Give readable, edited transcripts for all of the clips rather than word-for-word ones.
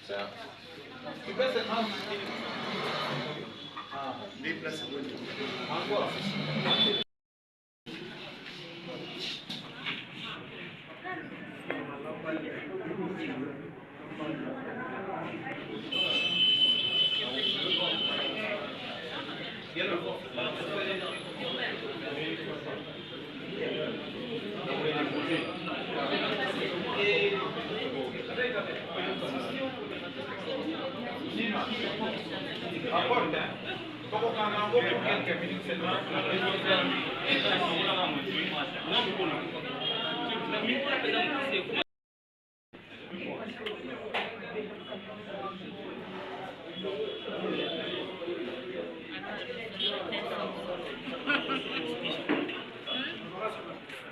Ça. Encore.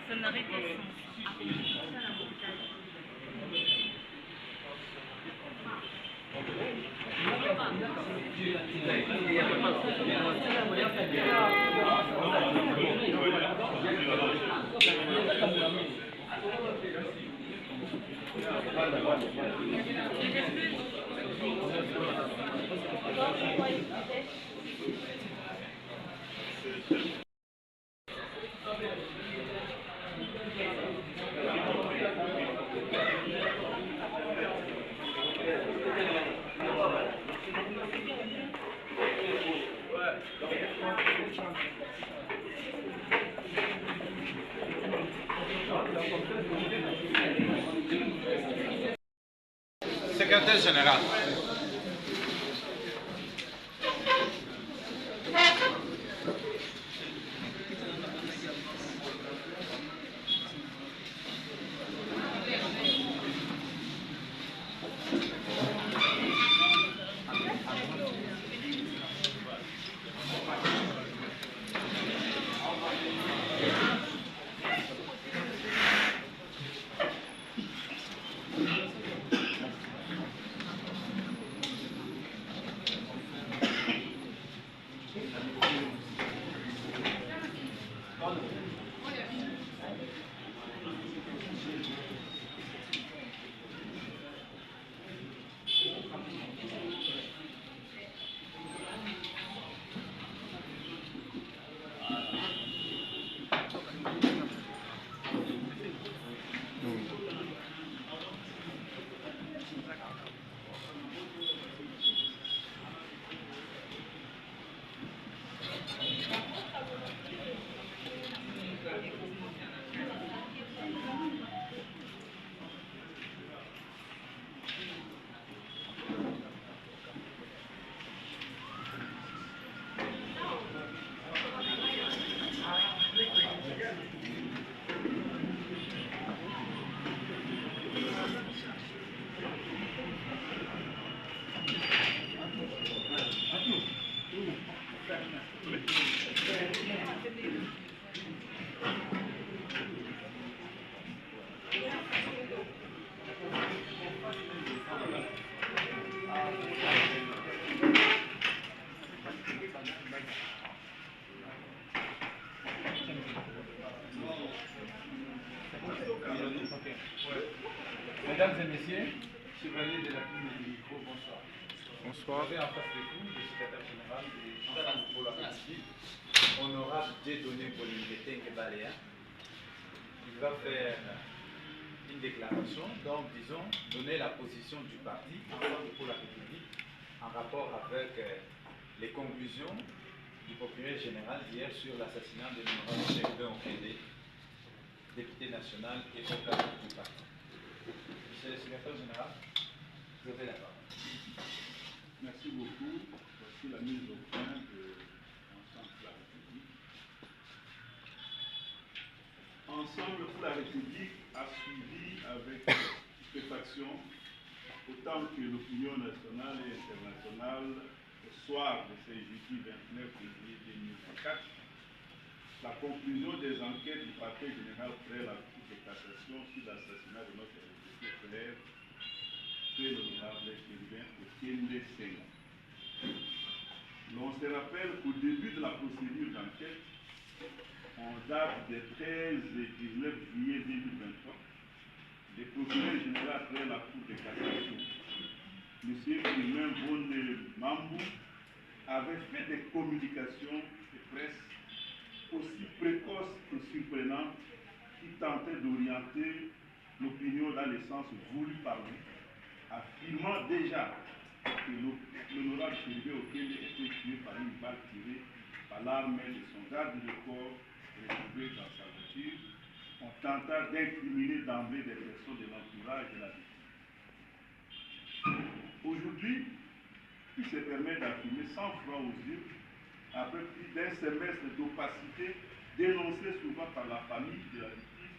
Ça n'arrive pas. Secrétaire général. Mesdames et messieurs, chevalier de la plume et du micro, bonsoir. Bonsoir. Vous avez en face de vous le secrétaire général des Ensembles pour la République, honorable Dieudonné Bolingete Baléa. Il va faire une déclaration, donc disons, donner la position du parti Ensemble pour la République en rapport avec les conclusions du procureur général d'hier sur l'assassinat de l'honorable Chérubin Okende, député national et porte-parole du parti. Monsieur le secrétaire général, vous avez la parole. Merci beaucoup. Voici la mise au point de Ensemble pour la République. Ensemble pour la République a suivi avec stupéfaction, autant que l'opinion nationale et internationale, au soir de ce jeudi 29 février 2024, la conclusion des enquêtes du parquet général près la Cour de cassation sur l'assassinat de notre député frère, très l'honorable Chérubin Okende Senghor. L'on se rappelle qu'au début de la procédure d'enquête, en date des 13 et 19 juillet 2023, le procureur général de la Cour de cassation, M. Firmin Mambou, avait fait des communications de presse aussi précoces que surprenantes qui tentaient d'orienter l'opinion dans le sens voulu par lui, affirmant déjà que l'honorable Chéribé Okende était tué par une balle tirée par l'arme de son garde du corps retrouvé dans sa voiture. On tenta d'incriminer d'emblée des personnes de l'entourage de la victime. Aujourd'hui, il se permet d'affirmer sans froid aux yeux, après plus d'un semestre d'opacité dénoncé souvent par la famille de la victime,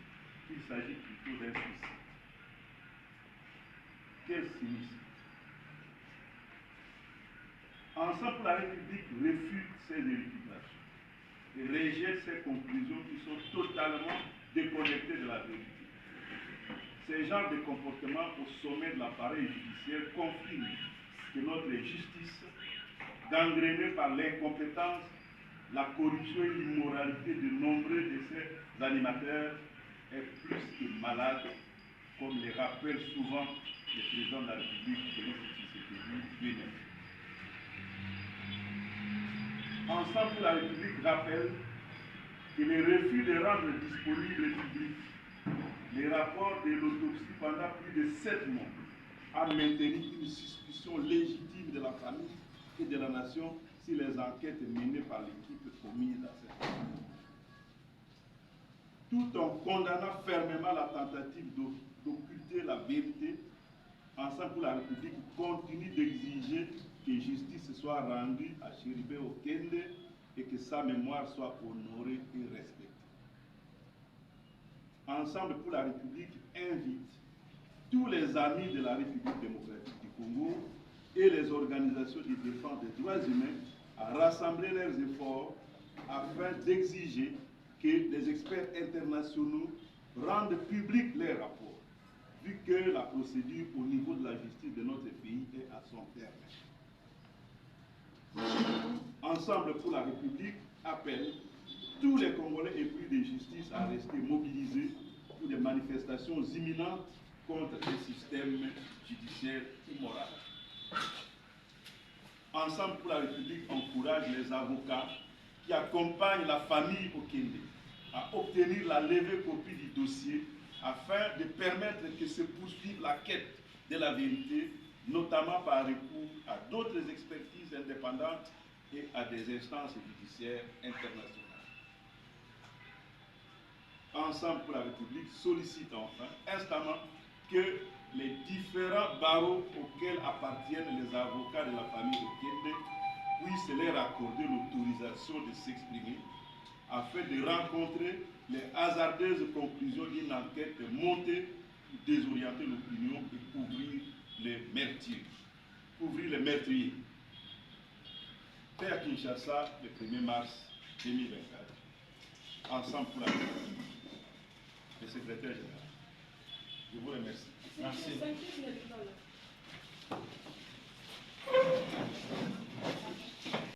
qu'il s'agit plutôt d'un suicide. Quel cynisme! Ensemble pour la République refute ces vérifications et rejette ces conclusions qui sont totalement déconnectées de la vérité. Ces genres de comportements au sommet de l'appareil judiciaire confirment que notre justice, gangrénée par l'incompétence, la corruption et l'immoralité de nombreux de ses animateurs, est plus que malade, comme le rappelle souvent le président de la République, Félix Tshisekedi lui-même. Ensemble pour la République rappelle que le refus de rendre disponible public les rapports de l'autopsie pendant plus de 7 mois a maintenu une suspicion légitime de la famille et de la nation sur les enquêtes menées par l'équipe commise à cette affaire. Tout en condamnant fermement la tentative d'occulter la vérité, Ensemble pour la République continue d'exiger que justice soit rendue à Chéribé Okende et que sa mémoire soit honorée et respectée. Ensemble pour la République invite tous les amis de la République démocratique du Congo et les organisations de défense des droits humains à rassembler leurs efforts afin d'exiger que les experts internationaux rendent publics leurs rapports, vu que la procédure au niveau de la justice de notre pays est à son terme. Ensemble pour la République appelle tous les Congolais épris de justice à rester mobilisés pour des manifestations imminentes contre le système judiciaire immoral. Ensemble pour la République encourage les avocats qui accompagnent la famille Okende à obtenir la levée copie du dossier afin de permettre que se poursuive la quête de la vérité, notamment par recours à d'autres expertises indépendantes et à des instances judiciaires internationales. Ensemble pour la République sollicite enfin instamment que les différents barreaux auxquels appartiennent les avocats de la famille Okende puissent leur accorder l'autorisation de s'exprimer afin de rencontrer les hasardeuses conclusions d'une enquête montée pour désorienter l'opinion et couvrir les meurtriers. Fait à Kinshasa le 1er mars 2024. Ensemble pour la République. Le secrétaire général. Je vous remercie. Merci.